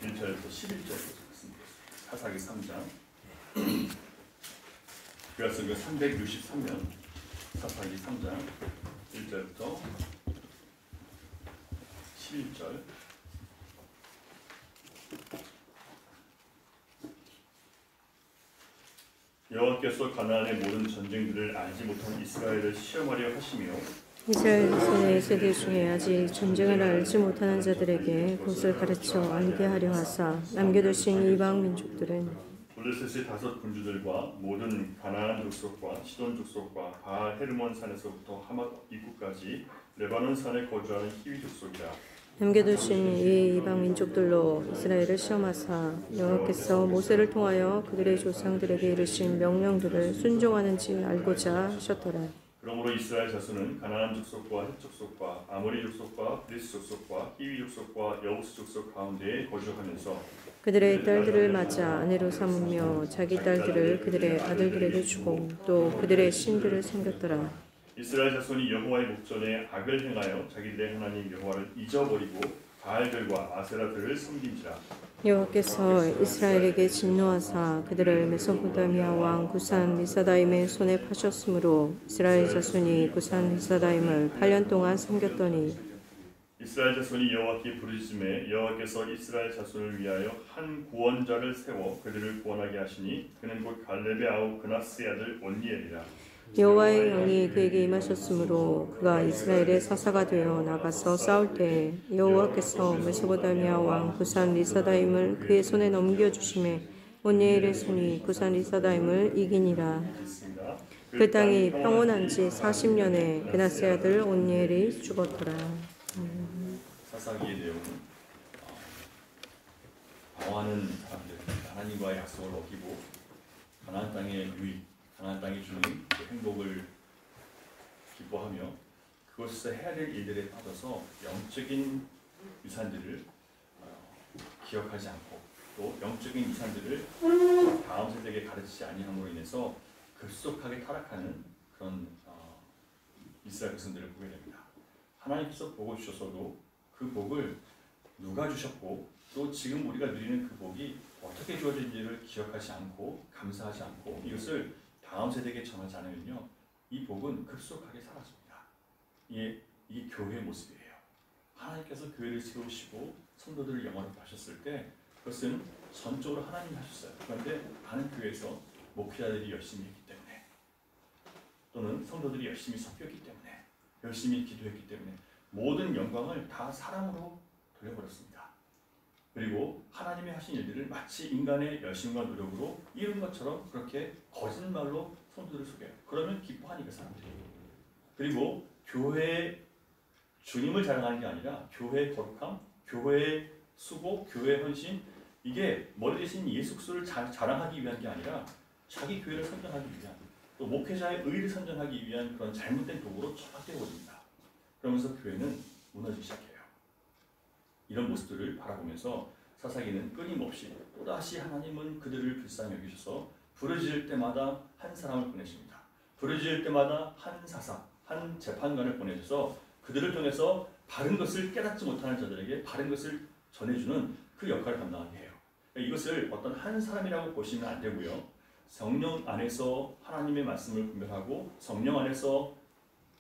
1절부터 11절까지 말씀드렸습니다. 사사기 3장. 그래서 363면 사사기 3장 1절부터 11절. 여호와께서 가나안의 모든 전쟁들을 알지 못한 이스라엘을 시험하려 하시며 이스라엘 자손의 세대 중에 아직 전쟁을 알지 못하는 자들에게 그것을 가르쳐 알게 하려 하사 남겨두신 이방 민족들은 블레셋의 5 군주들과 모든 가나안 족속과 시돈 족속과 바알 헤르몬 산에서부터 하맛 입구까지 레바논 산에 거주하는 히위 족속이라. 남겨두신 이 이방 민족들로 이스라엘을 시험하사 여호와께서 모세를 통하여 그들의 조상들에게 이르신 명령들을 순종하는지 알고자 하셨더라. 그러므로 이스라엘 자손은 가나안 족속과 헷 족속과 아모리 족속과 브리스 족속과 히위 족속과 여부스 족속 가운데에 거주하면서 그들의 딸들을 맞아 아내로 삼으며 자기 딸들을 그들의 아들들에게 주고 또 그들의 신들을 섬겼더라. 이스라엘 자손이 여호와의 목전에 악을 행하여 자기들의 하나님 여호와를 잊어버리고 바알들과 아세라들을 섬긴지라. 여호와께서 이스라엘에게 진노하사 그들을 메소포타미아 왕 구산 리사다임의 손에 파셨으므로 이스라엘 자손이 구산 리사다임을 8년 동안 섬겼더니 이스라엘 자손이 여호와께 부르짖음에 여호와께서 이스라엘 자손을 위하여 한 구원자를 세워 그들을 구원하게 하시니 그는 곧 갈렙의 아우 그나스의 아들 온니엘이라. 여호와의 영이 그에게 임하셨으므로 그가 이스라엘의 사사가 되어 나가서 싸울 때 여호와께서 메소포타미아 왕 구산 리사다임을 그의 손에 넘겨주심에 온니엘의 손이 구산 리사다임을 이기니라. 그 땅이 평온한 지 40년에 그나스의 아들 온니엘이 죽었더라. 사사기의 내용은 방황하는 사람들, 하나님과의 약속을 어기고 가나안 땅의 유익, 가나안 땅이 주는 그 행복을 기뻐하며 그것에서 해야 될 일들에 빠져서 영적인 유산들을 기억하지 않고 또 영적인 유산들을 다음 세대에게 가르치지 아니함으로 인해서 급속하게 타락하는 그런 이스라엘 백성들을 보게 됩니다. 하나님께서 복을 주셔서도 그 복을 누가 주셨고 또 지금 우리가 누리는 그 복이 어떻게 주어진지를 기억하지 않고 감사하지 않고 이것을 다음 세대에게 전하지 않으면요, 이 복은 급속하게 사라집니다. 이게 교회의 모습이에요. 하나님께서 교회를 세우시고 성도들을 영원하게 하셨을 때 그것은 전적으로 하나님이 하셨어요. 그런데 많은 교회에서 목회자들이 열심히 했기 때문에 또는 성도들이 열심히 섬겼기 때문에 열심히 기도했기 때문에 모든 영광을 다 사람으로 돌려버렸습니다. 그리고 하나님이 하신 일들을 마치 인간의 열심과 노력으로 이룬 것처럼 그렇게 거짓말로 성도들을 속여요. 그러면 기뻐하니까 사람들이. 그리고 교회의 주님을 자랑하는 게 아니라 교회의 거룩함, 교회의 수고, 교회의 헌신, 이게 머리 대신 예수 그리스도를 자랑하기 위한 게 아니라 자기 교회를 선전하기 위한 또 목회자의 의를 선전하기 위한 그런 잘못된 도구로 처박되어 버립니다. 그러면서 교회는 무너지기 시작해요. 이런 모습들을 바라보면서 사사기는 끊임없이 또다시 하나님은 그들을 불쌍히 여기셔서 부르짖을 때마다 한 사람을 보내십니다. 부르짖을 때마다 한 사사, 한 재판관을 보내셔서 그들을 통해서 바른 것을 깨닫지 못하는 자들에게 바른 것을 전해주는 그 역할을 감당하게 해요. 이것을 어떤 한 사람이라고 보시면 안 되고요. 성령 안에서 하나님의 말씀을 분별하고 성령 안에서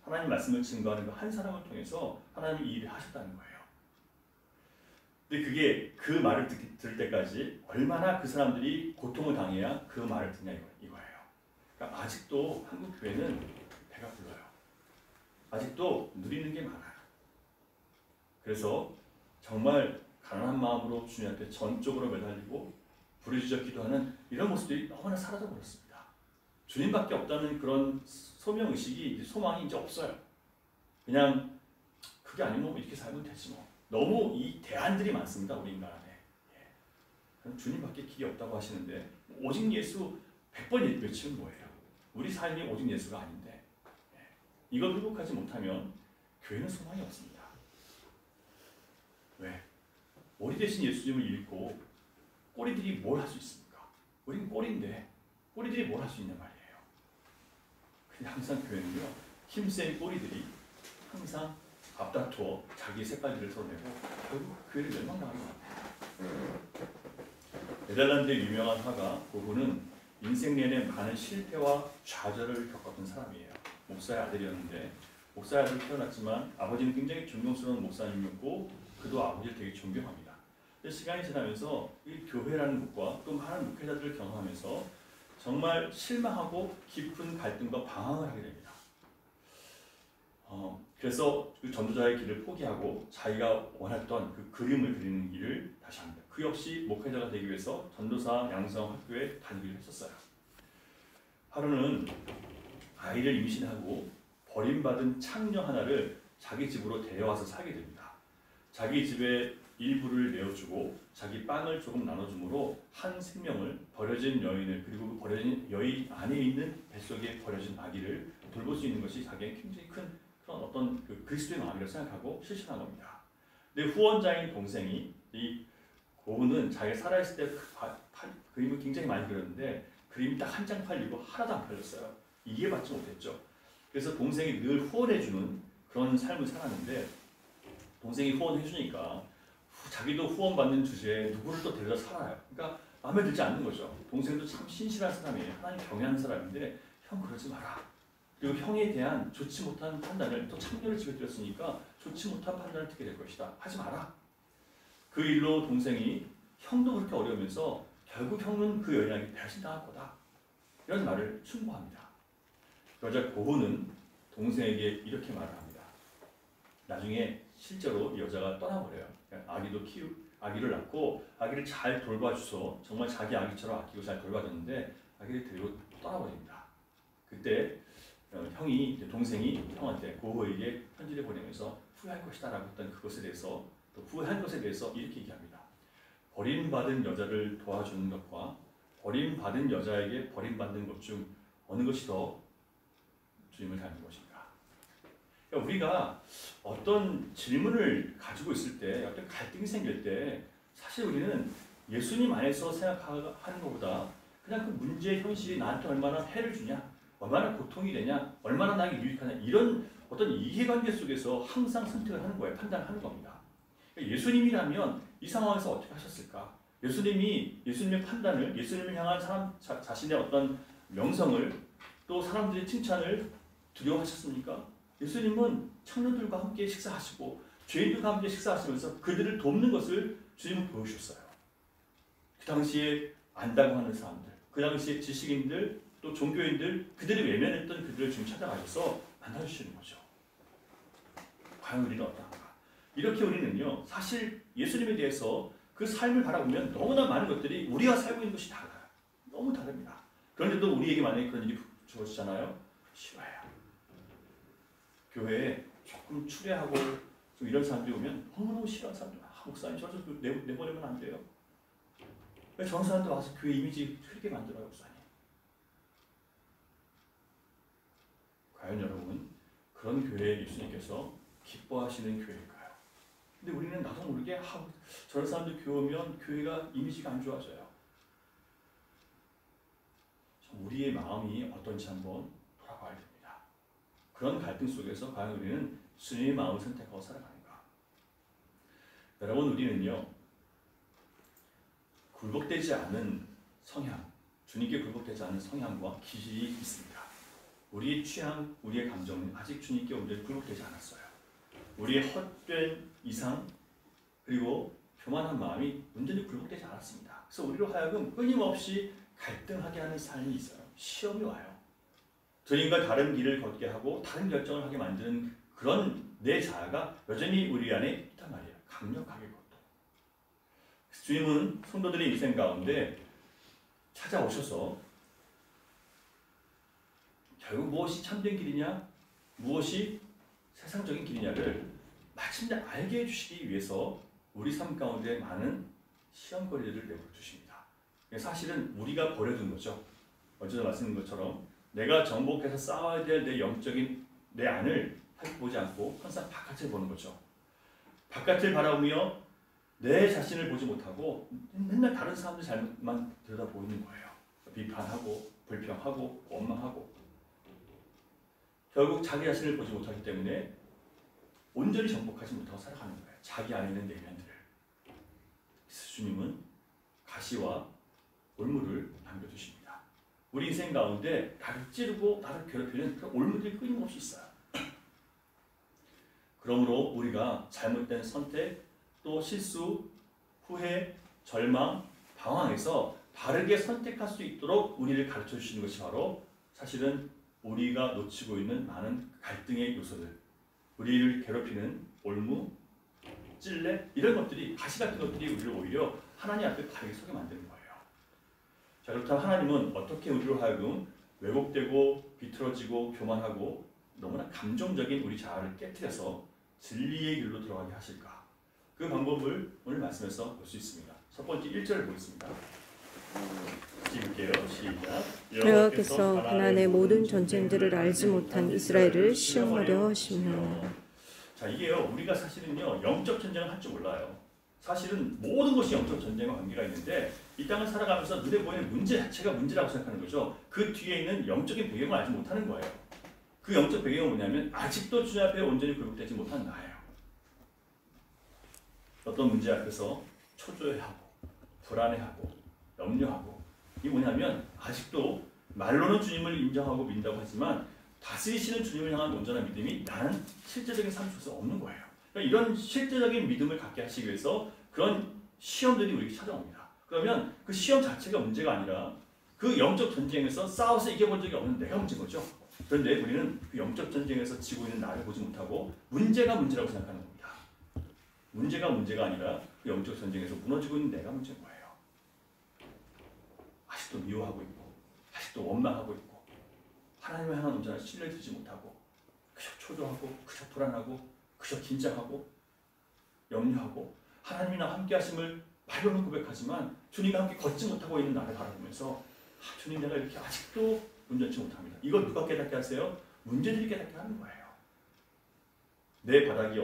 하나님 말씀을 증거하는 그 한 사람을 통해서 하나님이 이 일을 하셨다는 거예요. 근데 그게 그 말을 들을 때까지 얼마나 그 사람들이 고통을 당해야 그 말을 듣냐 이거예요. 그러니까 아직도 한국 교회는 배가 불러요. 아직도 누리는 게 많아요. 그래서 정말 가난한 마음으로 주님 앞에 전적으로 매달리고 부르짖어 기도하는 이런 모습들이 너무나 사라져 버렸습니다. 주님밖에 없다는 그런 소명의식이, 소망이 이제 없어요. 그냥 그게 아니면 뭐 이렇게 살면 되지 뭐. 너무 이 대안들이 많습니다. 우리 인간 안에. 주님밖에 길이 없다고 하시는데 오직 예수 100번 외치면 뭐예요? 우리 삶이 오직 예수가 아닌데 이걸 회복하지 못하면 교회는 소망이 없습니다. 왜? 머리 대신 예수님을 잃고 꼬리들이 뭘 할 수 있습니까? 우린 꼬리인데 꼬리들이 뭘 할 수 있냐 말이에요. 근데 항상 교회는요, 힘센 꼬리들이 항상 앞다투어 자기 색깔들을 드러내고 결국 교회를 멸망당하는 것 같아요. 네덜란드의 유명한 화가 고흐는 인생 내내 많은 실패와 좌절을 겪었던 사람이에요. 목사의 아들이었는데 목사의 아들로 태어났지만 아버지는 굉장히 존경스러운 목사님이었고 그도 아버지를 되게 존경합니다. 시간이 지나면서 이 교회라는 곳과 또 많은 목회자들을 경험하면서 정말 실망하고 깊은 갈등과 방황을 하게 됩니다. 그래서 그 전도자의 길을 포기하고 자기가 원했던 그 그림을 그리는 일을 다시 합니다. 그 역시 목회자가 되기 위해서 전도사 양성 학교에 다니기로 했었어요. 하루는 아이를 임신하고 버림받은 창녀 하나를 자기 집으로 데려와서 살게 됩니다. 자기 집에 일부를 내어주고 자기 빵을 조금 나눠주므로 한 생명을, 버려진 여인을, 그리고 그 버려진 여인 안에 있는 뱃속에 버려진 아기를 돌볼 수 있는 것이 자기의 굉장히 큰 그런 어떤 그 그리스도의 마음이라고 생각하고 실천한 겁니다. 근데 후원자인 동생이 이 고흐는 자기가 살아있을 때 그림을 굉장히 많이 그렸는데 그림이 딱 한 장 팔리고 하나도 안 팔렸어요. 이해받지 못했죠. 그래서 동생이 늘 후원해주는 그런 삶을 살았는데 동생이 후원해주니까 자기도 후원받는 주제에 누구를 또 데려다 살아요. 그러니까 마음에 들지 않는 거죠. 동생도 참 신실한 사람이에요. 하나님 경외하는 사람인데 형 그러지 마라. 그리고 형에 대한 좋지 못한 판단을 또 창녀를 집에 들였으니까 좋지 못한 판단을 듣게 될 것이다. 하지 마라. 그 일로 동생이 형도 그렇게 어려우면서 결국 형은 그 여인에게 배신당할 거다. 이런 말을 충고합니다. 그러자 고흐는 동생에게 이렇게 말을 합니다. 나중에 실제로 이 여자가 떠나버려요. 아기를 낳고 아기를 잘 돌봐줘서 정말 자기 아기처럼 아끼고 잘 돌봐줬는데 아기를 데리고 떠나버립니다. 그때 동생이 형한테 고흐에게 편지를 보내면서 후회할 것이다라고 했던 그것에 대해서 또 후회한 것에 대해서 이렇게 얘기합니다. 버림받은 여자를 도와주는 것과 버림받은 여자에게 버림받는 것 중 어느 것이 더 주님을 닮은 것인가? 그러니까 우리가 어떤 질문을 가지고 있을 때, 어떤 갈등이 생길 때 사실 우리는 예수님 안에서 생각하는 것보다 그냥 그 문제의 현실이 나한테 얼마나 해를 주냐, 얼마나 고통이 되냐, 얼마나 나에게 유익하냐 이런 어떤 이해관계 속에서 항상 선택을 하는 거예요. 판단을 하는 겁니다. 예수님이라면 이 상황에서 어떻게 하셨을까? 예수님의 판단을, 예수님을 향한 자신의 어떤 명성을 또 사람들의 칭찬을 두려워하셨습니까? 예수님은 청년들과 함께 식사하시고 죄인들과 함께 식사하시면서 그들을 돕는 것을 주님은 보여주셨어요. 그 당시에 안다고 하는 사람들, 그 당시에 지식인들, 또 종교인들, 그들이 외면했던 그들을 지금 찾아가셔서 만나주시는 거죠. 과연 우리는 어떤가? 이렇게 우리는요, 사실 예수님에 대해서 그 삶을 바라보면 너무나 많은 것들이 우리가 살고 있는 것이 달라요. 너무 다릅니다. 그런데도 우리에게 만약에 그런 일이 주어지잖아요. 싫어해요. 교회에 조금 추레하고 좀 이런 사람들이 오면 너무너무 싫어하는 사람들. 목사님 저 내보내면 안 돼요. 왜 저런 사람들 와서 교회 이미지 흐리게 만들어요, 목사님. 과연 여러분 그런 교회에 예수님께서 기뻐하시는 교회일까요? 근데 우리는 나도 모르게 저런 사람들 교회 오면 교회가 이미지가 안 좋아져요. 우리의 마음이 어떤지 한번 돌아봐야 됩니다. 그런 갈등 속에서 과연 우리는 주님의 마음을 선택하고 살아가는가? 여러분 우리는요 굴복되지 않은 성향, 주님께 굴복되지 않은 성향과 기질이 있습니다. 우리의 취향, 우리의 감정은 아직 주님께 온전히 굴복되지 않았어요. 우리의 헛된 이상 그리고 교만한 마음이 온전히 굴복되지 않았습니다. 그래서 우리로 하여금 끊임없이 갈등하게 하는 삶이 있어요. 시험이 와요. 주님과 다른 길을 걷게 하고 다른 결정을 하게 만드는 그런 내 자아가 여전히 우리 안에 있단 말이에요. 강력하게 그것도. 주님은 성도들의 인생 가운데 찾아오셔서 결국 무엇이 참된 길이냐, 무엇이 세상적인 길이냐를 마침내 알게 해주시기 위해서 우리 삶 가운데 많은 시험거리들을 내버려주십니다. 사실은 우리가 버려둔 거죠. 어제도 말씀드린 것처럼 내가 정복해서 싸워야 될 내 영적인 내 안을 살펴보지 않고 항상 바깥을 보는 거죠. 바깥을 바라보며 내 자신을 보지 못하고 맨날 다른 사람들 잘못만 들여다보이는 거예요. 비판하고 불평하고 원망하고 결국 자기 자신을 보지 못하기 때문에 온전히 정복하지 못하고 살아가는 거예요. 자기 안에 있는 내면들을. 주님은 가시와 올무를 남겨두십니다. 우리 인생 가운데 나를 찌르고 나를 괴롭히는 그런 올무들이 끊임없이 있어요. 그러므로 우리가 잘못된 선택, 또 실수, 후회, 절망, 방황에서 바르게 선택할 수 있도록 우리를 가르쳐 주시는 것이 바로 사실은 우리가 놓치고 있는 많은 갈등의 요소들, 우리를 괴롭히는 올무, 찔레 이런 것들이 가시 같은 것들이 우리를 오히려 하나님 앞에 바르게 서게 만드는 거예요. 자, 그렇다면 하나님은 어떻게 우리로 하여금 왜곡되고 비틀어지고 교만하고 너무나 감정적인 우리 자아를 깨트려서 진리의 길로 들어가게 하실까? 그 방법을 오늘 말씀에서 볼 수 있습니다. 첫 번째 1절을 보겠습니다. 읽을게요. 시작. 여호와께서 가나안의 모든 전쟁들을 알지 못한 이스라엘을 시험하려 하시며. 자, 이게요, 우리가 사실은요 영적 전쟁을 할 줄 몰라요. 사실은 모든 것이 영적 전쟁과 관계가 있는데 이 땅을 살아가면서 눈에 보이는 문제 자체가 문제라고 생각하는 거죠. 그 뒤에 있는 영적인 배경을 알지 못하는 거예요. 그 영적 배경은 뭐냐면 아직도 주님 앞에 온전히 굴복되지 못한 나예요. 어떤 문제 앞에서 초조해하고 불안해하고 염려하고, 이게 뭐냐면 아직도 말로는 주님을 인정하고 믿는다고 하지만 다스리시는 주님을 향한 온전한 믿음이 나는 실제적인 삶 속에서 없는 거예요. 그러니까 이런 실제적인 믿음을 갖게 하시기 위해서 그런 시험들이 우리에게 찾아옵니다. 그러면 그 시험 자체가 문제가 아니라 그 영적 전쟁에서 싸워서 이겨본 적이 없는 내가 문제인 거죠. 그런데 우리는 그 영적 전쟁에서 지고 있는 나를 보지 못하고 문제가 문제라고 생각하는 겁니다. 문제가 문제가 아니라 그 영적 전쟁에서 무너지고 있는 내가 문제인 거예요. 아직도 미워하고 있고 아직도 원망하고 있고 하나님을 향한 온전한 신뢰를 두지 못하고 그저 초조하고 그저 불안하고 그저 긴장하고 염려하고 하나님이 나와 함께 하심을 말로는 고백하지만 주님과 함께 걷지 못하고 있는 나를 바라보면서 주님 내가 이렇게 아직도 온전치 못합니다. 이걸 누가 깨닫게 하세요? 문제들이 깨닫게 하는 거예요. 내 바닥이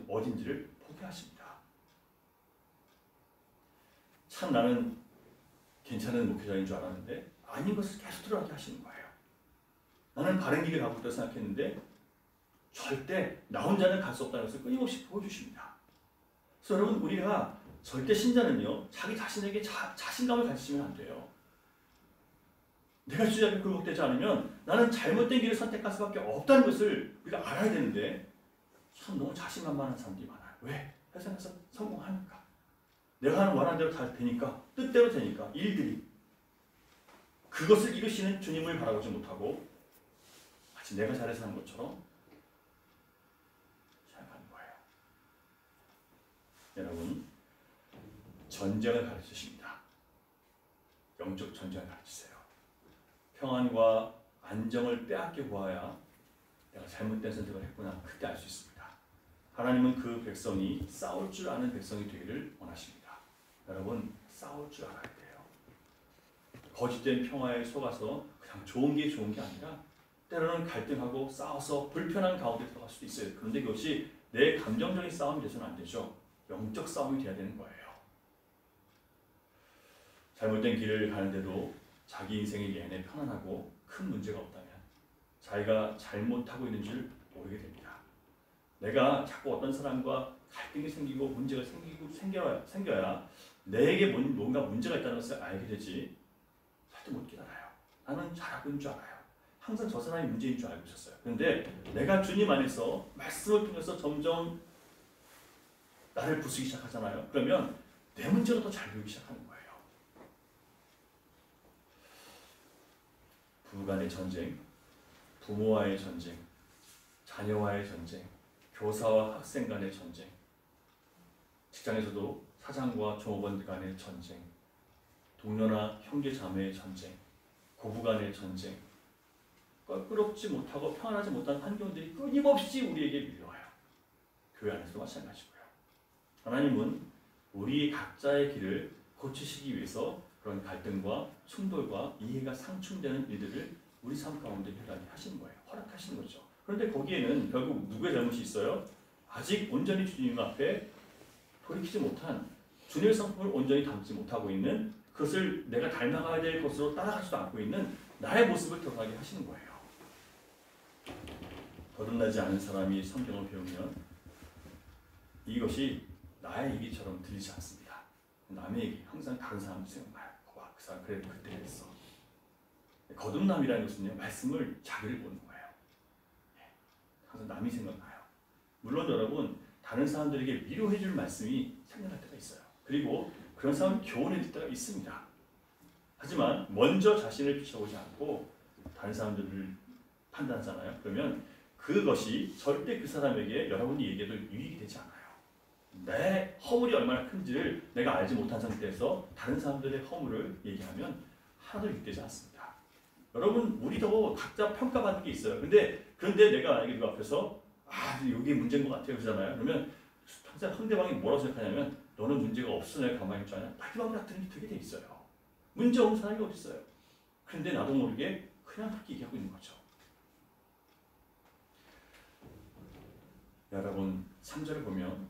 어딘지를 보게 하십니다. 참 나는 괜찮은 목회자인 줄 알았는데 아닌 것을 계속 드러나게 하시는 거예요. 나는 바른 길을 가고 있다고 생각했는데 절대 나 혼자는 갈 수 없다는 것을 끊임없이 보여주십니다. 그래서 여러분 우리가 절대 신자는요 자기 자신에게 자신감을 가지시면 안 돼요. 내가 주님 앞에 굴복되지 않으면 나는 잘못된 길을 선택할 수밖에 없다는 것을 우리가 알아야 되는데 참 너무 자신만만한 사람들이 많아요. 왜? 회사에서 성공하니까. 내가 하는 원하는 대로 다 되니까, 뜻대로 되니까, 일들이. 그것을 이루시는 주님을 바라보지 못하고 마치 내가 잘해서 하는 것처럼 생각하는 거예요. 여러분, 전쟁을 가르치십니다. 영적 전쟁을 가르치세요. 평안과 안정을 빼앗겨 보아야 내가 잘못된 선택을 했구나 그때 알 수 있습니다. 하나님은 그 백성이 싸울 줄 아는 백성이 되기를 원하십니다. 여러분 싸울 줄 알아야 돼요. 거짓된 평화에 속아서 그냥 좋은 게 아니라 때로는 갈등하고 싸워서 불편한 가운데 들어갈 수도 있어요. 그런데 그것이 내 감정적인 싸움이 돼서는 안 되죠. 영적 싸움이 돼야 되는 거예요. 잘못된 길을 가는데도 자기 인생이 내내 편안하고 큰 문제가 없다면 자기가 잘못하고 있는 줄 모르게 됩니다. 내가 자꾸 어떤 사람과 갈등이 생기고 문제가 생겨야 내게 뭔가 문제가 있다는 것을 알게 되지 절대 못 깨달아요. 나는 잘하고 있는 줄 알아요. 항상 저 사람이 문제인 줄 알고 있었어요. 그런데 내가 주님 안에서 말씀을 통해서 점점 나를 부수기 시작하잖아요. 그러면 내 문제가 더 잘 보이기 시작하는 거예요. 부부 간의 전쟁, 부모와의 전쟁, 자녀와의 전쟁, 교사와 학생 간의 전쟁, 직장에서도 사장과 종업원 간의 전쟁, 동료나 형제 자매의 전쟁, 고부 간의 전쟁, 껄끄럽지 못하고 평안하지 못한 환경들이 끊임없이 우리에게 밀려와요. 교회 안에서도 마찬가지고요. 하나님은 우리 각자의 길을 고치시기 위해서 그런 갈등과 충돌과 이해가 상충되는 일들을 우리 삶 가운데 일어나게 하시는 거예요. 허락하시는 거죠. 그런데 거기에는 결국 누구의 잘못이 있어요? 아직 온전히 주님 앞에 돌이키지 못한 주님의 성품을 온전히 담지 못하고 있는, 그것을 내가 닮아가야 될 것으로 따라가지도 않고 있는 나의 모습을 드러나게 하시는 거예요. 거듭나지 않은 사람이 성경을 배우면 이것이 나의 얘기처럼 들리지 않습니다. 남의 얘기, 항상 다른 사람 생각나요. 와, 그 사람 그래 그때 그랬어. 거듭남이라는 것은요, 말씀을 자기를 보는 거예요. 항상 남이 생각나요. 물론 여러분, 다른 사람들에게 위로해줄 말씀이 생각날 때가 있어요. 그리고 그런 사람을 교훈해줄 때가 있습니다. 하지만 먼저 자신을 비춰보지 않고 다른 사람들을 판단하잖아요. 그러면 그것이 절대 그 사람에게 여러분이 얘기해도 유익이 되지 않아요. 내 허물이 얼마나 큰지를 내가 알지 못한 상태에서 다른 사람들의 허물을 얘기하면 하나도 유익되지 않습니다. 여러분, 우리도 각자 평가받는 게 있어요. 그런데 내가 만약에 누구 앞에서 이게 문제인 것 같아요 그러잖아요. 그러면 항상 상대방이 뭐라고 생각하냐면 너는 문제가 없어 내가 가만히 있지 않냐. 마지막으로 같은 게 되게 돼 있어요. 문제 없는 사람이 어디 있어요. 그런데 나도 모르게 그냥 그렇게 얘기하고 있는 거죠. 여러분 3절을 보면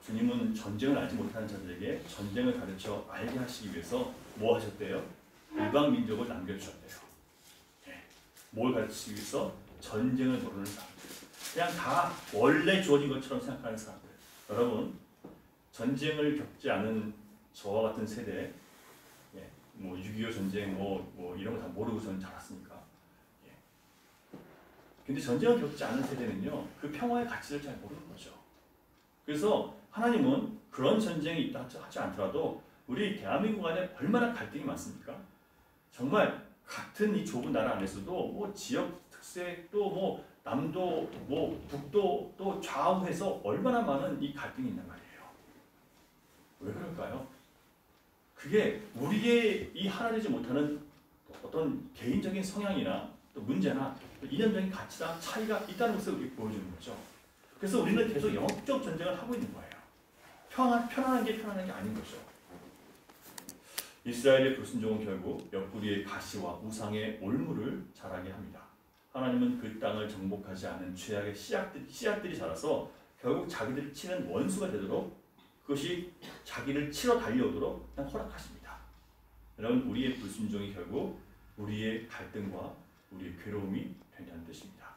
주님은 전쟁을 알지 못하는 자들에게 전쟁을 가르쳐 알게 하시기 위해서 뭐 하셨대요? 이방 민족을 남겨주셨대요. 뭘 가르치기 위해서? 전쟁을 모르는 사람들. 그냥 다 원래 주어진 것처럼 생각하는 사람들. 여러분, 전쟁을 겪지 않은 저와 같은 세대, 뭐 6.25 전쟁, 뭐 이런 거 다 모르고서는 자랐으니까. 근데 전쟁을 겪지 않은 세대는요, 그 평화의 가치를 잘 모르는 거죠. 그래서 하나님은 그런 전쟁이 있다 하지 않더라도 우리 대한민국 안에 얼마나 갈등이 많습니까? 정말 같은 이 좁은 나라 안에서도 뭐 지역 특색 또 뭐 남도 뭐 북도 또 좌우해서 얼마나 많은 이 갈등이 있단 말이에요. 왜 그럴까요? 그게 우리의 이 하나 되지 못하는 어떤 개인적인 성향이나 또 문제나 또 이념적인 가치나 차이가 있다는 것을 우리가 보여주는 거죠. 그래서 우리는 계속 영적 전쟁을 하고 있는 거예요. 편안한 게 아닌 거죠. 이스라엘의 불순종은 결국 옆구리의 가시와 우상의 올무를 자라게 합니다. 하나님은 그 땅을 정복하지 않은 죄악의 씨앗들이 자라서 결국 자기들을 치는 원수가 되도록 그것이 자기를 치러 달려오도록 그냥 허락하십니다. 여러분, 우리의 불순종이 결국 우리의 갈등과 우리의 괴로움이 된다는 뜻입니다.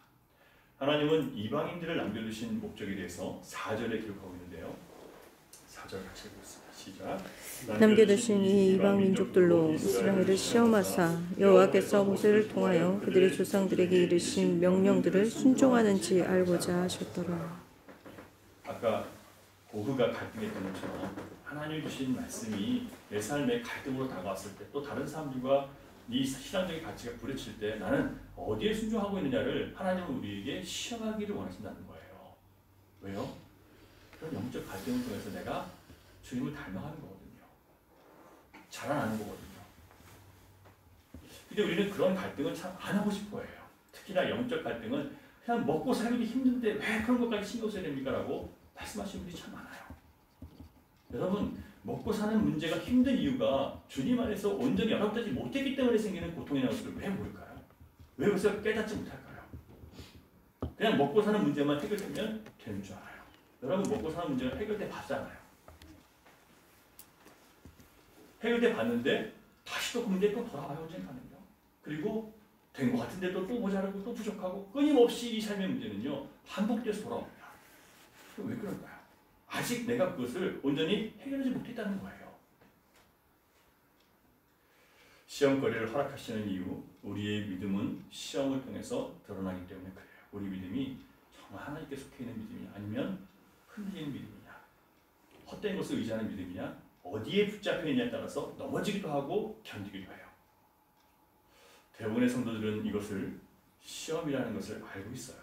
하나님은 이방인들을 남겨두신 목적에 대해서 4절에 기록하고 있는데요. 4절 같이 읽겠습니다. 시작. 남겨두신 이 이방 민족들로 이스라엘을 시험하사 여호와께서 모세를 통하여 그들의 조상들에게 이르신 명령들을 순종하는지 알고자 하셨더라. 아까 고흐가 갈등했던 것처럼 하나님이 주신 말씀이 내 삶에 갈등으로 다가왔을 때 또 다른 사람들과 이 신앙적인 가치가 부딪힐 때 나는 어디에 순종하고 있느냐를 하나님은 우리에게 시험하기를 원하신다는 거예요. 왜요? 그런 영적 갈등을 통해서 내가 주님을 닮아가는 거거든요. 자라나는 거거든요. 근데 우리는 그런 갈등을 참 안 하고 싶어 해요. 특히나 영적 갈등은 그냥 먹고 살기 힘든데 왜 그런 것까지 신경 써야 됩니까? 라고 말씀하시는 분들이 참 많아요. 여러분, 먹고 사는 문제가 힘든 이유가 주님 안에서 온전히 연합되지 못했기 때문에 생기는 고통이라는 것을 왜 모를까요? 왜 그것을 깨닫지 못할까요? 그냥 먹고 사는 문제만 해결되면 되는 줄 알아요. 여러분, 먹고 사는 문제가 해결돼 봤잖아요. 해결돼 봤는데 다시 또 그 문제 또 돌아와요. 언젠가는요. 그리고 된 것 같은데 또 모자라고 또 부족하고 끊임없이 이 삶의 문제는요 반복돼서 돌아옵니다. 왜 그럴까요? 아직 내가 그것을 온전히 해결하지 못했다는 거예요. 시험거리를 허락하시는 이유, 우리의 믿음은 시험을 통해서 드러나기 때문에 그래요. 우리 믿음이 정말 하나님께 속해 있는 믿음이냐, 아니면 흔들리는 믿음이냐, 헛된 것을 의지하는 믿음이냐, 어디에 붙잡혀 있냐에 따라서 넘어지기도 하고 견디기도 해요. 대부분의 성도들은 이것을 시험이라는 것을 알고 있어요.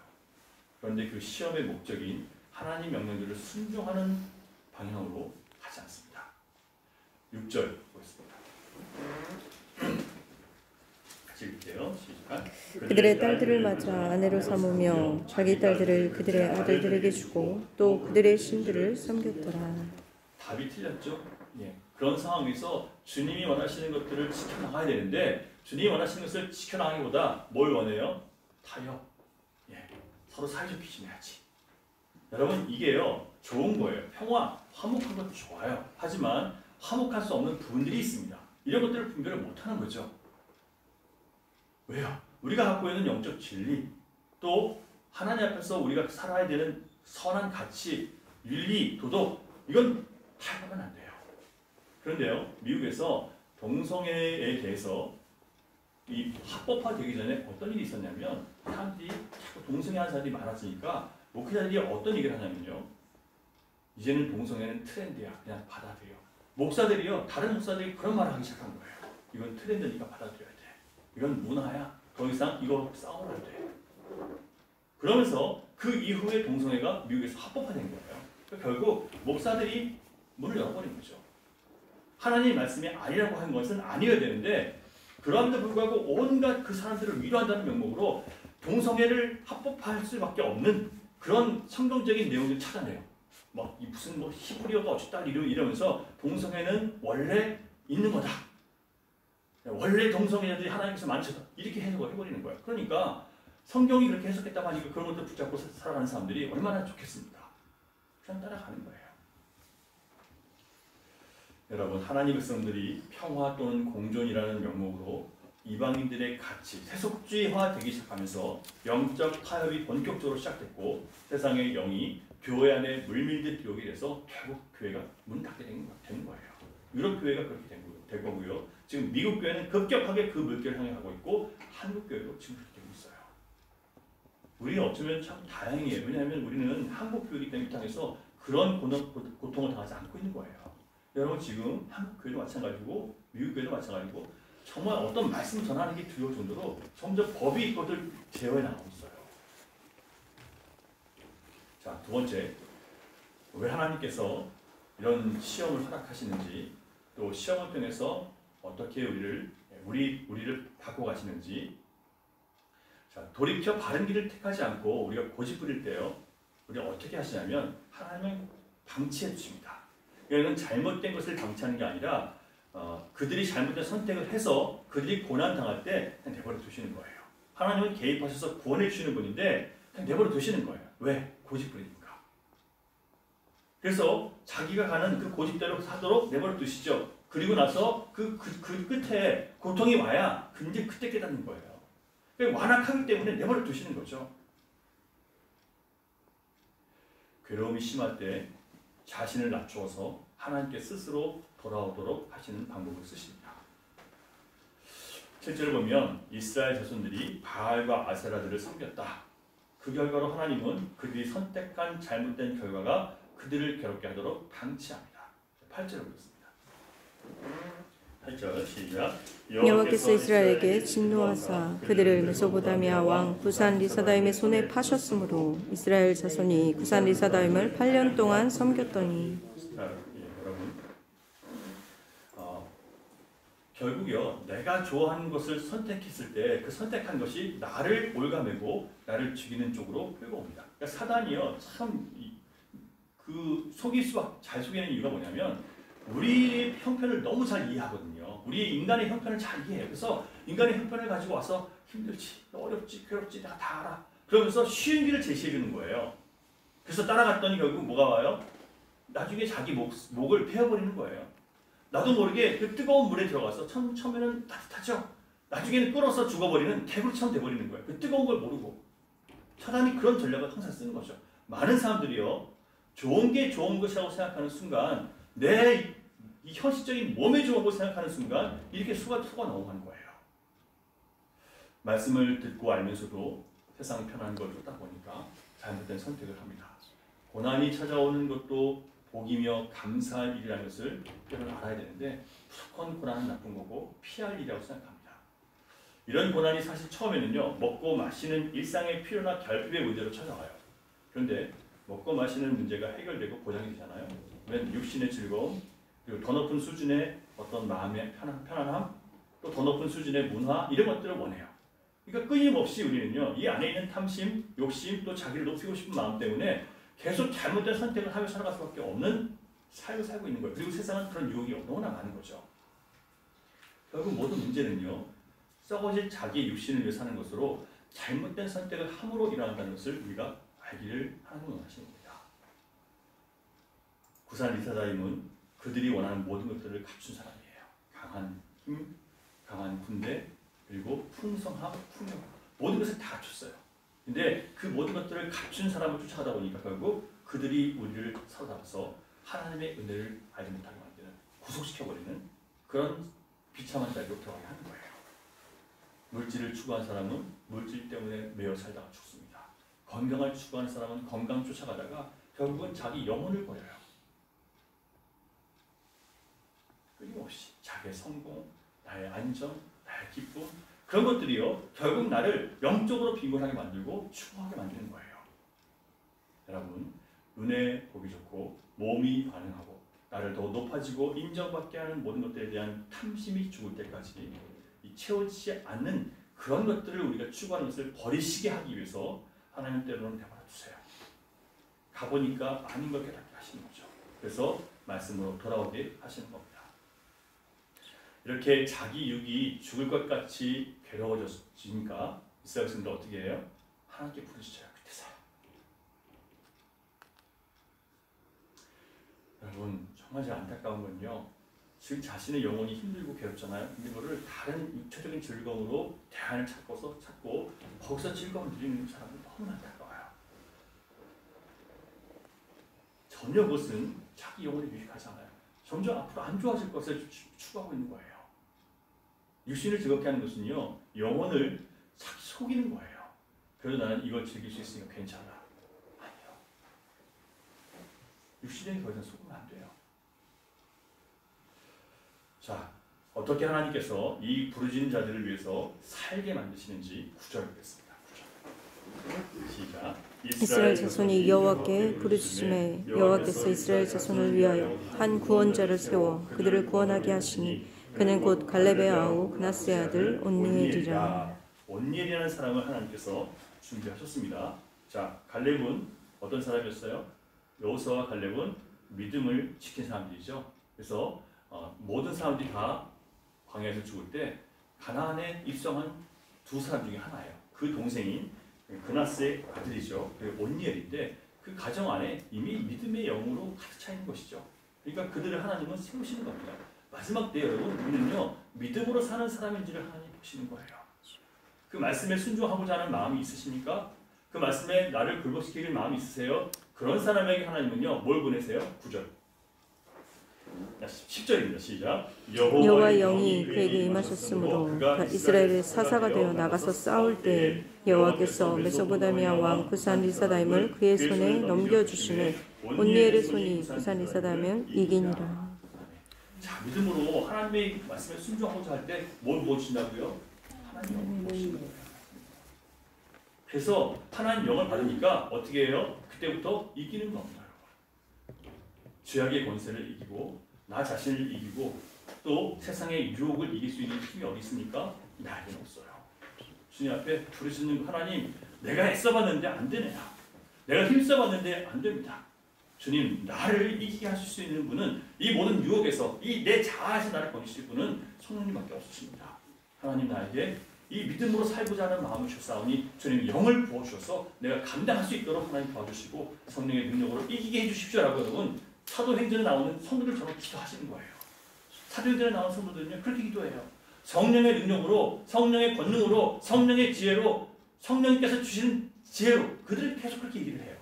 그런데 그 시험의 목적인 하나님 명령들을 순종하는 방향으로 가지 않습니다. 6절 보겠습니다. 같이 읽게요. 시작. 그들의 딸들을 맞아 아내로 삼으며 자기 딸들을 그들의 아들들에게 주고 또 그들의 신들을 섬겼더라. 답이 틀렸죠? 그런 상황에서 주님이 원하시는 것들을 지켜나가야 되는데 주님이 원하시는 것을 지켜나가기보다 뭘 원해요? 타협. 서로 사이좋게 지내야지. 여러분, 이게요 좋은 거예요. 평화, 화목한 것도 좋아요. 하지만 화목할 수 없는 부분들이 있습니다. 이런 것들을 분별을 못하는 거죠. 왜요? 우리가 갖고 있는 영적 진리, 또 하나님 앞에서 우리가 살아야 되는 선한 가치, 윤리, 도덕, 이건 타협하면 안 돼요. 그런데요, 미국에서 동성애에 대해서 이 합법화되기 전에 어떤 일이 있었냐면 사람들이 자꾸 동성애하는 사람들이 많아지니까 목회자들이 어떤 얘기를 하냐면요, 이제는 동성애는 트렌드야, 그냥 받아들여. 목사들이요, 다른 목사들이 그런 말을 하기 시작한 거예요. 이건 트렌드니까 받아들여야 돼. 이건 문화야. 더 이상 이거 싸우면 안 돼. 그러면서 그 이후에 동성애가 미국에서 합법화된 거예요. 그러니까 결국 목사들이 문을 열어버린 거죠. 하나님의 말씀이 아니라고 한 것은 아니어야 되는데, 그럼에도 불구하고 온갖 그 사람들을 위로한다는 명목으로 동성애를 합법화할 수밖에 없는 그런 성경적인 내용을 찾아내요. 뭐 무슨 뭐 히브리어가 어쩌다 이러면서 동성애는 원래 있는 거다. 원래 동성애자들이 하나님께서 만드셨다. 이렇게 해석을 해버리는 거예요. 그러니까 성경이 그렇게 해석했다고 하니까 그런 것들 붙잡고 살아가는 사람들이 얼마나 좋겠습니까? 그냥 따라가는 거예요. 여러분, 하나님의 백성들이 평화 또는 공존이라는 명목으로 이방인들의 가치, 세속주의화 되기 시작하면서 영적 타협이 본격적으로 시작됐고 세상의 영이 교회 안에 물밀듯 들어오게 돼서 결국 교회가 문 닫게 된 거예요. 유럽 교회가 그렇게 된 거고요. 지금 미국 교회는 급격하게 그 물결을 향해 가고 있고 한국 교회도 지금 그렇게 되고 있어요. 우리 어쩌면 참 다행이에요. 왜냐하면 우리는 한국 교회이기 때문에 이 땅에서 그런 고통을 당하지 않고 있는 거예요. 여러분, 지금 한국 교회도 마찬가지고 미국 교회도 마찬가지고 정말 어떤 말씀을 전하는 게 두려울 정도로 점점 법이 이것들 제어해 나가고 있어요. 자, 두 번째, 왜 하나님께서 이런 시험을 허락하시는지, 또 시험을 통해서 어떻게 우리를 바꿔가시는지. 자, 돌이켜 바른 길을 택하지 않고 우리가 고집 부릴 때요, 우리가 어떻게 하시냐면 하나님은 방치해 주십니다. 이건 잘못된 것을 방치하는 게 아니라 그들이 잘못된 선택을 해서 그들이 고난당할 때 그냥 내버려 두시는 거예요. 하나님은 개입하셔서 구원해 주시는 분인데 그냥 내버려 두시는 거예요. 왜? 고집 부리니까. 그래서 자기가 가는 그 고집대로 사도록 내버려 두시죠. 그리고 나서 그 끝에 고통이 와야 이제 그때 깨닫는 거예요. 그러니까 완악하기 때문에 내버려 두시는 거죠. 괴로움이 심할 때 자신을 낮추어서 하나님께 스스로 돌아오도록 하시는 방법을 쓰십니다. 7절을 보면 이스라엘 자손들이 바알과 아세라들을 섬겼다. 그 결과로 하나님은 그들이 선택한 잘못된 결과가 그들을 괴롭게 하도록 방치합니다. 8절을 보겠습니다. 8절 시작. 여호와께서 이스라엘에게 진노하사 그들을 메소포타미아 왕 구산 리사다임의 손에 파셨으므로 이스라엘 자손이 구산 리사다임을 8년 동안 섬겼더니. 여러분, 결국요, 내가 좋아하는 것을 선택했을 때 그 선택한 것이 나를 올가매고 나를 죽이는 쪽으로 끌고 옵니다. 그러니까 사단이요, 참 그 잘 속이는 이유가 뭐냐면 우리 형편을 너무 잘 이해하거든요. 우리 인간의 형편을 잘 이해해요. 그래서 인간의 형편을 가지고 와서 힘들지, 어렵지, 괴롭지, 내가 다 알아. 그러면서 쉬운 길을 제시해 주는 거예요. 그래서 따라갔더니 결국 뭐가 와요? 나중에 자기 목을 베어버리는 거예요. 나도 모르게 그 뜨거운 물에 들어가서 처음에는 따뜻하죠. 나중에는 끓어서 죽어버리는 개구리처럼 돼버리는 거예요. 그 뜨거운 걸 모르고. 사단이 그런 전략을 항상 쓰는 거죠. 많은 사람들이요, 좋은 게 좋은 것이라고 생각하는 순간, 내 이 현실적인 몸에 좋은 걸 생각하는 순간 이렇게 속아 넘어가는 거예요. 말씀을 듣고 알면서도 세상 편한 걸 쫓다 보니까 잘못된 선택을 합니다. 고난이 찾아오는 것도 복이며 감사할 일이라는 것을 여러분 알아야 되는데, 무조건 고난은 나쁜 거고 피할 일이라고 생각합니다. 이런 고난이 사실 처음에는요, 먹고 마시는 일상의 필요나 결핍의 문제로 찾아와요. 그런데 먹고 마시는 문제가 해결되고 보장이 되잖아요. 그러면 육신의 즐거움, 그리고 더 높은 수준의 어떤 마음의 편안함, 또 더 높은 수준의 문화, 이런 것들을 원해요. 그러니까 끊임없이 우리는요, 이 안에 있는 탐심, 욕심, 또 자기를 높이고 싶은 마음 때문에 계속 잘못된 선택을 하며 살아갈 수밖에 없는 삶을 살고 있는 거예요. 그리고 세상은 그런 유혹이 너무나 많은 거죠. 결국 모든 문제는요, 썩어질 자기의 육신을 위해 사는 것으로 잘못된 선택을 함으로 일어난다는 것을 우리가 알기를 하나님은 원하시는 겁니다. 구산 리사다임은 그들이 원하는 모든 것들을 갖춘 사람이에요. 강한 힘, 강한 군대, 그리고 풍성함, 풍력, 모든 것을 다 갖췄어요. 근데 그 모든 것들을 갖춘 사람을 쫓아가다 보니까 결국 그들이 우리를 사로잡아서 하나님의 은혜를 알지 못하게 만드는 구속시켜버리는 그런 비참한 자리로 들어가게 하는 거예요. 물질을 추구한 사람은 물질 때문에 매여 살다가 죽습니다. 건강을 추구하는 사람은 건강 쫓아가다가 결국은 자기 영혼을 버려요. 끊임없이 자기의 성공, 나의 안정, 나의 기쁨 그런 것들이요 결국 나를 영적으로 빈곤하게 만들고 추구하게 만드는 거예요. 여러분 눈에 보기 좋고 몸이 반응하고 나를 더 높아지고 인정받게 하는 모든 것들에 대한 탐심이 죽을 때까지 이 채워지지 않는 그런 것들을 우리가 추구하는 것을 버리시게 하기 위해서 하나님 때로는 내버려 두세요. 가보니까 아닌 걸 깨닫게 하시는 거죠. 그래서 말씀으로 돌아오게 하시는 겁니다. 이렇게 자기 육이 죽을 것 같이 괴로워졌으니까 이스라엘 백성들 어떻게 해요? 하나님께 부르시죠. 그때서야. 여러분 정말 안타까운 건요. 지금 자신의 영혼이 힘들고 괴롭잖아요. 근데 그거를 다른 육체적인 즐거움으로 대안을 찾고 거기서 즐거움을 누리는 사람은 너무 안타까워요. 전혀 그것은 자기 영혼에 유익하지 않아요. 점점 앞으로 안 좋아질 것을 추구하고 있는 거예요. 육신을 즐겁게 하는 것은요. 영혼을 자기 속이는 거예요. 그래도 나는 이걸 즐길 수 있으니까 괜찮아. 아니요. 육신에 더 이상 속으면 안 돼요. 자, 어떻게 하나님께서 이 부르짖는 자들을 위해서 살게 만드시는지 9절 보겠습니다. 9절. 시작. 이스라엘 자손이 여호와께 부르짖음에 여호와께서 이스라엘 자손을 위하여 한 구원자를 세워 그들을 구원하게 하시니 그는 곧 갈렙의 아우 그나스의 아들 온니엘이라. 온니엘이라는 사람을 하나님께서 준비하셨습니다. 자, 갈렙은 어떤 사람이었어요? 여호수아와 갈렙은 믿음을 지킨 사람들이죠. 그래서 모든 사람들이 다 광야에서 죽을 때 가나안에 입성한 두 사람 중에 하나예요. 그 동생인 그나스의 아들이죠. 그 온니엘인데 그 가정 안에 이미 믿음의 영으로 가득 차 있는 것이죠. 그러니까 그들을 하나님은 세우시는 겁니다. 마지막 때 여러분 우리는요 믿음으로 사는 사람인지를 하나님 보시는 거예요. 그 말씀에 순종하고자 하는 마음이 있으십니까? 그 말씀에 나를 굴복시키는 마음이 있으세요? 그런 사람에게 하나님은요 뭘 보내세요? 9절 10절입니다. 시작. 여호와의 영이 그에게 임하셨으므로 그가 이스라엘의 사사가 되어 나가서 싸울 때 여호와께서 메소포타미아 왕 구산 리사다임을 그의 손에 넘겨주시매 온니엘의 손이 구산 리사다임을 이기니라. 자, 믿음으로 하나님의 말씀에 순종하고자 할 때 뭘 보여주신다고요? 하나님 영을 보시는 거예요. 그래서 하나님 영을 받으니까 어떻게 해요? 그때부터 이기는 겁니다. 죄악의 권세를 이기고 나 자신을 이기고 또 세상의 유혹을 이길 수 있는 힘이 어디 있습니까? 나에게는 없어요. 주님 앞에 부르시는 하나님, 내가 애써봤는데 안 되네요. 내가 힘써봤는데 안 됩니다. 주님, 나를 이기게 하실 수 있는 분은 이 모든 유혹에서 이 내 자아에서 나를 건지실 분은 성령님밖에 없으십니다. 하나님 나에게 이 믿음으로 살고자 하는 마음을 주사오니 주님 영을 부어주셔서 내가 감당할 수 있도록 하나님 도와주시고 성령의 능력으로 이기게 해주십시오라고 여러분 사도행전에 나오는 성도들처럼 기도하시는 거예요. 사도행전에 나오는 성도들은요 그렇게 기도해요. 성령의 능력으로 성령의 권능으로 성령의 지혜로 성령님께서 주시는 지혜로 그들을 계속 그렇게 얘기를 해요.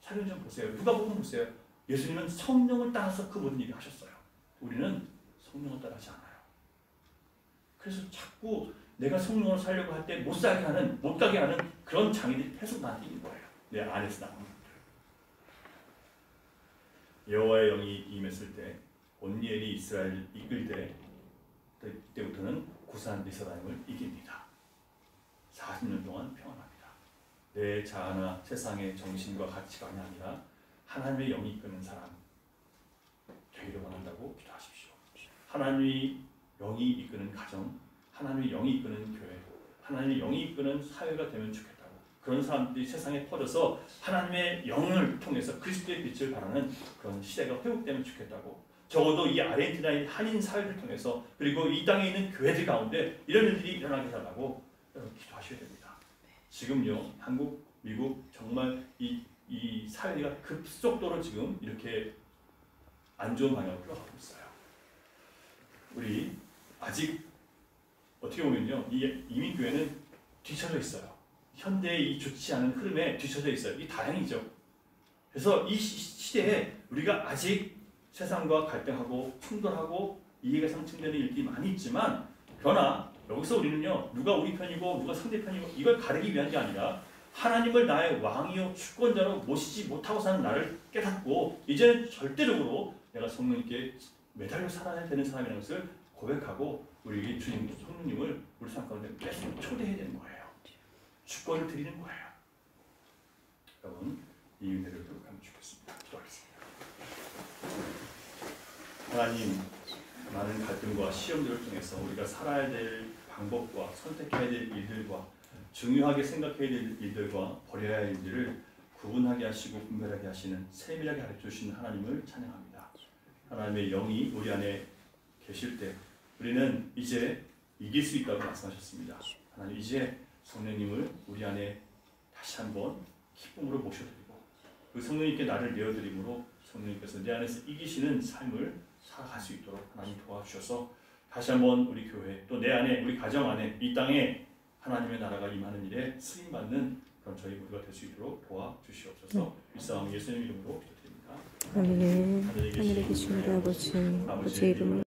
사도행전 보세요. 누가복음 보세요. 예수님은 성령을 따라서 그 모든 일을 하셨어요. 우리는 성령을 따라하지 않아요. 그래서 자꾸 내가 성령으로 살려고 할 때 못 살게 하는, 못 가게 하는 그런 장애들이 계속 나한테 있는 거예요. 내 안에서 나오는 것들. 여호와의 영이 임했을 때 온니엘이 이스라엘을 이끌 때 그때부터는 구산 리사다임을 이깁니다. 40년 동안 평안합니다. 내 자아나 세상의 정신과 가치관이 아니라 하나님의 영이 이끄는 사람 되기를 원한다고 기도하십시오. 하나님의 영이 이끄는 가정, 하나님의 영이 이끄는 교회, 하나님의 영이 이끄는 사회가 되면 좋겠다고. 그런 사람들이 세상에 퍼져서 하나님의 영을 통해서 그리스도의 빛을 발하는 그런 시대가 회복되면 좋겠다고. 적어도 이 아르헨티나의 한인 사회를 통해서 그리고 이 땅에 있는 교회들 가운데 이런 일들이 일어나게 해달라고 여러분 기도하셔야 됩니다. 지금요 한국, 미국 정말 이 사회가 급속도로 지금 이렇게 안 좋은 방향으로 흘러가고 있어요. 우리 아직 어떻게 보면요 이 이민교회는 뒤쳐져 있어요. 현대의 이 좋지 않은 흐름에 뒤쳐져 있어요. 이 다행이죠. 그래서 이 시대에 우리가 아직 세상과 갈등하고 충돌하고 이해가 상충되는 일들이 많이 있지만 그러나 여기서 우리는요 누가 우리 편이고 누가 상대 편이고 이걸 가리기 위한 게 아니라 하나님을 나의 왕이요 주권자로 모시지 못하고 사는 나를 깨닫고 이제는 절대적으로 내가 성령님께 매달려 살아야 되는 사람이라는 것을 고백하고 우리에게 주님 성령님을 우리 삶 가운데 계속 초대해야 되는 거예요. 주권을 드리는 거예요. 여러분 이 은혜를 기억하면 좋겠습니다. 기도하겠습니다. 하나님 많은 갈등과 시험들을 통해서 우리가 살아야 될 방법과 선택해야 될 일들과 중요하게 생각해야 될 일들과 버려야 할 일들을 구분하게 하시고 분별하게 하시는 세밀하게 가르쳐주시는 하나님을 찬양합니다. 하나님의 영이 우리 안에 계실 때 우리는 이제 이길 수 있다고 말씀하셨습니다. 하나님 이제 성령님을 우리 안에 다시 한번 기쁨으로 모셔드리고 그 성령님께 나를 내어드림으로 성령님께서 내 안에서 이기시는 삶을 살아갈 수 있도록 하나님 도와주셔서 다시 한번 우리 교회 또 내 안에 우리 가정 안에 이 땅에 하나님의 나라가 임하는 일에 쓰임받는 그런 저희 모두가 될 수 있도록 도와주시옵소서. 일상 예수님 이름으로 기도드립니다. 아멘. 하늘에 계신 우리 아버지, 아버지의 이름을